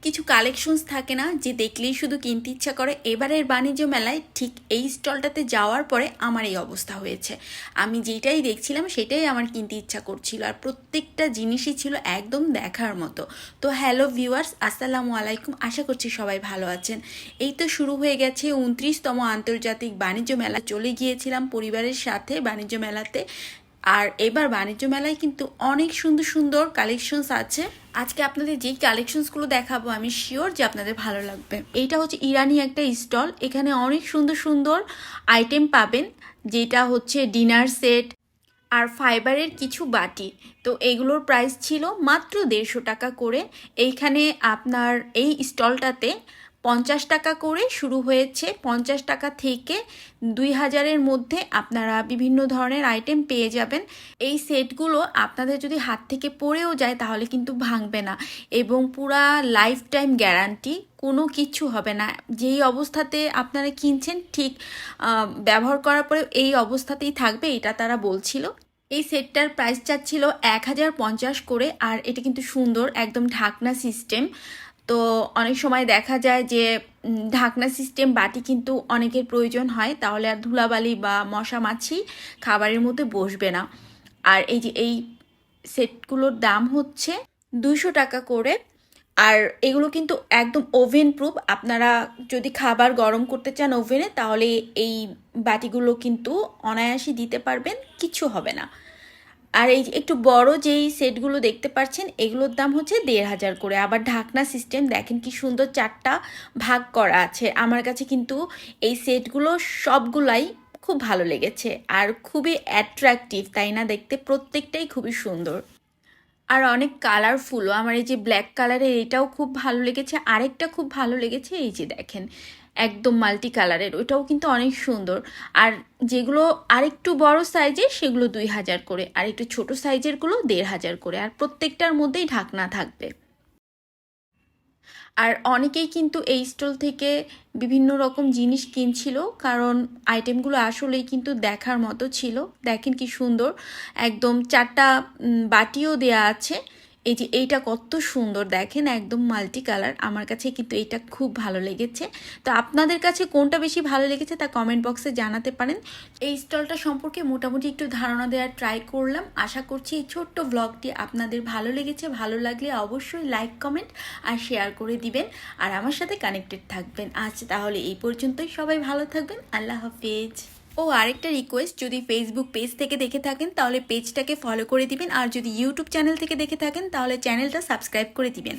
কিছু কালেকশনস থাকে না যে দেখলেই শুধু কিনতে ইচ্ছা করে। এবারের বাণিজ্য মেলায় ঠিক এই স্টলটাতে যাওয়ার পরে আমার এই অবস্থা হয়েছে। আমি যেটাই দেখছিলাম সেটাই আমার কিনতে ইচ্ছা করছিল, আর প্রত্যেকটা জিনিসই ছিল একদম দেখার মতো। তো হ্যালো ভিউয়ার্স, আসসালামু আলাইকুম, আশা করছি সবাই ভালো আছেন। এই তো শুরু হয়ে গেছে 29তম আন্তর্জাতিক বাণিজ্য মেলা। চলে গিয়েছিলাম পরিবারের সাথে বাণিজ্য মেলাতে। আর এবার বাণিজ্য মেলায় কিন্তু অনেক সুন্দর সুন্দর কালেকশনস আছে। আজকে আপনাদের যেই কালেকশনসগুলো দেখাবো আমি শিওর যে আপনাদের ভালো লাগবে। এইটা হচ্ছে ইরানি একটা স্টল, এখানে অনেক সুন্দর সুন্দর আইটেম পাবেন, যেটা হচ্ছে ডিনার সেট আর ফাইবারের কিছু বাটি। তো এগুলোর প্রাইস ছিল মাত্র 150 টাকা করে। এইখানে আপনার এই স্টলটাতে 50 টাকা করে শুরু হয়েছে। 50 টাকা থেকে 2000-এর মধ্যে আপনারা বিভিন্ন ধরনের আইটেম পেয়ে যাবেন। এই সেটগুলো আপনাদের যদি হাত থেকে পড়েও যায় তাহলে কিন্তু ভাঙবে না, এবং পুরা লাইফ টাইম গ্যারান্টি, কোনো কিছু হবে না। যেই অবস্থাতে আপনারা কিনছেন ঠিক ব্যবহার করার পরে এই অবস্থাতেই থাকবে, এটা তারা বলছিল। এই সেটটার প্রাইস চাচ্ছিল 1050 করে, আর এটা কিন্তু সুন্দর একদম ঢাকনা সিস্টেম। তো অনেক সময় দেখা যায় যে ঢাকনা সিস্টেম বাটি কিন্তু অনেকের প্রয়োজন হয়, তাহলে আর ধুলাবালি বা মশা মাছি খাবারের মধ্যে বসবে না। আর এই যে এই সেটগুলোর দাম হচ্ছে 200 টাকা করে। আর এগুলো কিন্তু একদম ওভেন প্রুফ। আপনারা যদি খাবার গরম করতে চান ওভেনে, তাহলে এই বাটিগুলো কিন্তু অনায়াসে দিতে পারবেন, কিছু হবে না। আর এই যে একটু বড় যেই সেটগুলো দেখতে পাচ্ছেন, এগুলোর দাম হচ্ছে 1500 করে। আবার ঢাকনা সিস্টেম, দেখেন কি সুন্দর 4টা ভাগ করা আছে। আমার কাছে কিন্তু এই সেটগুলো সবগুলাই খুব ভালো লেগেছে আর খুবই অ্যাট্রাকটিভ, তাই না? দেখতে প্রত্যেকটাই খুবই সুন্দর আর অনেক কালারফুলও। আমার এই যে ব্ল্যাক কালারের এটাও খুব ভালো লেগেছে। আরেকটা খুব ভালো লেগেছে, এই যে দেখেন একদম মাল্টি কালারের, ওইটাও কিন্তু অনেক সুন্দর। আর যেগুলো আরেকটু বড় সাইজের সেগুলো 2000 করে, আর একটু ছোট সাইজেরগুলো 1500 করে, আর প্রত্যেকটার মধ্যেই ঢাকনা থাকবে। আর অনেকেই কিন্তু এই স্টল থেকে বিভিন্ন রকম জিনিস কিনছিল, কারণ আইটেমগুলো আসলেই কিন্তু দেখার মতো ছিল। দেখেন কি সুন্দর, একদম 4টা বাটিও দেয়া আছে। এই যে এইটা কত সুন্দর, দেখেন একদম মাল্টি কালার। আমার কাছে কিন্তু এইটা খুব ভালো লেগেছে। তো আপনাদের কাছে কোনটা বেশি ভালো লেগেছে তা কমেন্ট বক্সে জানাতে পারেন। এই স্টলটা সম্পর্কে মোটামুটি একটু ধারণা দেওয়ার ট্রাই করলাম। আশা করছি এই ছোট্ট ব্লগটি আপনাদের ভালো লেগেছে। ভালো লাগলে অবশ্যই লাইক, কমেন্ট আর শেয়ার করে দিবেন, আর আমার সাথে কানেক্টেড থাকবেন। আজ তাহলে এই পর্যন্তই, সবাই ভালো থাকবেন, আল্লাহ হাফেজ। ও আরেকটা রিকোয়েস্ট, যদি ফেসবুক পেজ থেকে দেখে থাকেন তাহলে পেজটাকে ফলো করে দিবেন, আর যদি ইউটিউব চ্যানেল থেকে দেখে থাকেন তাহলে চ্যানেলটা সাবস্ক্রাইব করে দিবেন।